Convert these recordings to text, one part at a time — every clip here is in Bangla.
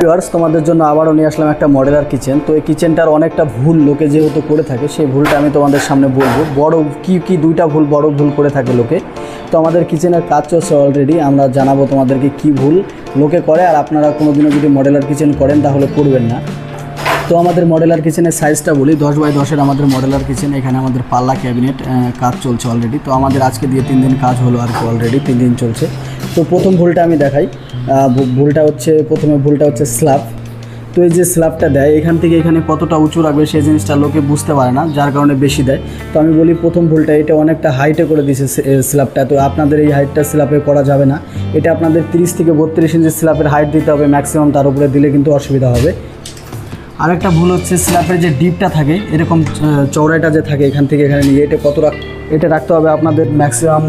ভিউয়ার্স, তোমাদের জন্য আবারও নিয়ে আসলাম একটা মডেলার কিচেন। তো এই কিচেনটার অনেকটা ভুল লোকে যেহেতু করে থাকে, সেই ভুলটা আমি তোমাদের সামনে বলবো। কি দুইটা বড় ভুল করে থাকে লোকে। তো আমাদের কিচেনের কাজ চলছে অলরেডি, আমরা জানাবো তোমাদেরকে কি ভুল লোকে করে, আর আপনারা কোনোদিনও যদি মডেলার কিচেন করেন তাহলে করবেন না। তো আমাদের মডেলার কিচেনের সাইজটা বলি, 10x10 আমাদের মডেলার কিচেন। এখানে আমাদের পাল্লা ক্যাবিনেট কাজ চলছে অলরেডি। তো আমাদের আজকে দিয়ে 3 দিন কাজ হলো আর কি, অলরেডি 3 দিন চলছে। তো প্রথম ভুলটা আমি দেখাই। প্রথমে ভুলটা হচ্ছে স্ল্যাব। তো এই যে স্ল্যাবটা দেয় এখান থেকে এখানে কতটা উঁচু রাখবে সেই জিনিসটা লোকে বুঝতে পারে না, যার কারণে বেশি দেয়। তো আমি বলি প্রথম ভুলটা, এটা অনেকটা হাইটে করে দিয়েছে স্ল্যাবটা। তো আপনাদের এই হাইটটা স্ল্যাবে করা যাবে না। এটা আপনাদের 30 থেকে 32 ইঞ্চি স্ল্যাবের হাইট দিতে হবে ম্যাক্সিমাম, তার উপরে দিলে কিন্তু অসুবিধা হবে। আরেকটা ভুল হচ্ছে স্ল্যাবের যে ডিপটা থাকে, এরকম চওড়াটা যে থাকে এখান থেকে এখানে নিয়ে এটা রাখতে হবে আপনাদের ম্যাক্সিমাম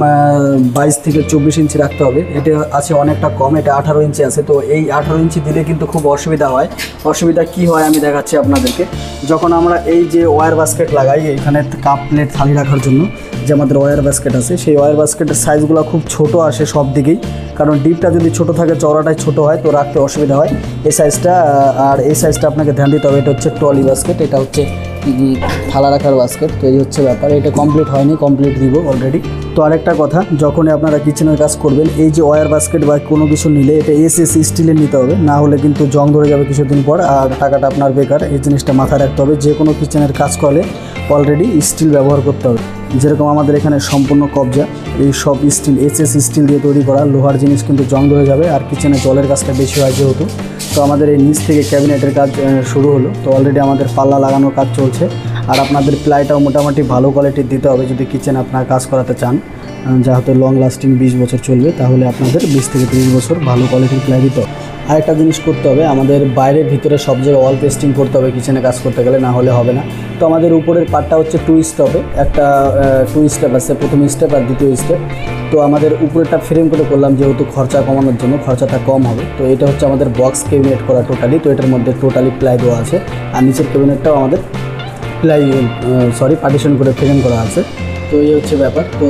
22 থেকে 24 ইঞ্চি রাখতে হবে। এটা আছে অনেকটা কম, এটা 18 ইঞ্চি আছে। তো এই 18 ইঞ্চি দিলে কিন্তু খুব অসুবিধা হয়। অসুবিধা কি হয় আমি দেখাচ্ছি আপনাদেরকে। যখন আমরা এই যে ওয়্যার বাস্কেট লাগাই এখানে কাপ প্লেট থালি রাখার জন্য, যে আমাদের ওয়্যার বাস্কেট আছে, সেই ওয়্যার বাস্কেটের সাইজগুলো খুব ছোট আসে সব দিকেই। কারণ ডিপটা যদি ছোট থাকে, চওড়াটাই ছোট হয়, তো রাখতে অসুবিধা হয় এই সাইজটা। আর এই সাইজটা আপনাকে ধ্যান দিতে হবে। এটা হচ্ছে ট্রলি বাস্কেট, এটা হচ্ছে থালা রাখার বাস্কেট। তো এই হচ্ছে ব্যাপার। এটা কমপ্লিট হয়নি, কমপ্লিট দিব অলরেডি। তো আরেকটা কথা, যখনই আপনারা কিচেনের কাজ করবেন, এই যে ওয়্যার বাস্কেট বা কোনো কিছু নিলে এটা এসএসসি স্টিলের নিতে হবে, না হলে কিন্তু জং ধরে যাবে কিছুদিন পর, আর টাকাটা আপনার বেকার। এই জিনিসটা মাথায় রাখতে হবে। যে কোনো কিচেনের কাজ করলে অলরেডি স্টিল ব্যবহার করতে হবে। যেরকম আমাদের এখানে সম্পূর্ণ কবজা, এই সব স্টিল এসএসসি স্টিল দিয়ে তৈরি করা। লোহার জিনিস কিন্তু জং ধরে যাবে, আর কিচেনে জলের কাজটা বেশি হয় যেহেতু। তো আমাদের এই নিচ থেকে ক্যাবিনেটের কাজ শুরু হলো। তো অলরেডি আমাদের পাল্লা লাগানোর কাজ চলছে। আর আপনাদের প্লাইটাও মোটামুটি ভালো কোয়ালিটির দিতে হবে যদি কিচেন আপনারা কাজ করাতে চান, যাতে লং লাস্টিং 20 বছর চলবে। তাহলে আপনাদের 20 থেকে 30 বছর ভালো কোয়ালিটির প্লাই দিতে হবে। আরেকটা জিনিস করতে হবে, আমাদের বাইরে ভিতরে সব জায়গায় ওয়াল পেস্টিং করতে হবে কিচেনে কাজ করতে গেলে, না হলে হবে না। তো আমাদের উপরের পার্টটা হচ্ছে 2 স্টেপে, একটা 2 স্টেপ আছে, প্রথম স্টেপ আর দ্বিতীয় স্টেপ। তো আমাদের উপরেরটা ফ্রেম করে করলাম যেহেতু খরচা কমানোর জন্য, খরচাটা কম হবে। তো এটা হচ্ছে আমাদের বক্স ক্যাবিনেট করা টোটালি। তো এটার মধ্যে টোটালি প্লাই দেওয়া আছে, আর নিচের ক্যাবিনেটটাও আমাদের পার্টিশন করে ফ্রেম করা আছে। তো এই হচ্ছে ব্যাপার। তো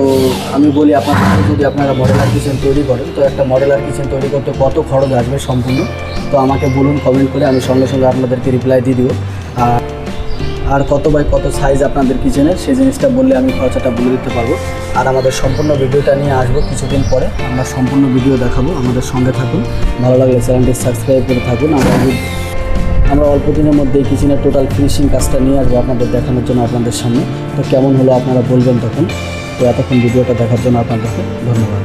আমি বলি আপনাদের, যদি আপনারা মডেলার কিচেন তৈরি করেন, তো একটা মডেলার কিচেন তৈরি করতে কত খরচ আসবে সম্পূর্ণ, তো আমাকে বলুন কমেন্ট করে, আমি সঙ্গে সঙ্গে আপনাদেরকে রিপ্লাই দিয়ে দিব। আর কত বাই কত সাইজ আপনাদের কিচেনের, সেই জিনিসটা বললে আমি খরচাটা বলে দিতে পারবো। আর আমাদের সম্পূর্ণ ভিডিওটা নিয়ে আসবো কিছুদিন পরে, আমরা সম্পূর্ণ ভিডিও দেখাবো। আমাদের সঙ্গে থাকুন, ভালো লাগলে চ্যানেলটি সাবস্ক্রাইব করে থাকুন। আমরা অল্প দিনের মধ্যে কিচেনের টোটাল ফিনিশিং কাজটা নিয়ে আসবো আপনাদের দেখানোর জন্য আপনাদের সামনে। তো কেমন হলো আপনারা বলবেন তখন। তো এতক্ষণ ভিডিওটা দেখার জন্য আপনাদেরকে ধন্যবাদ।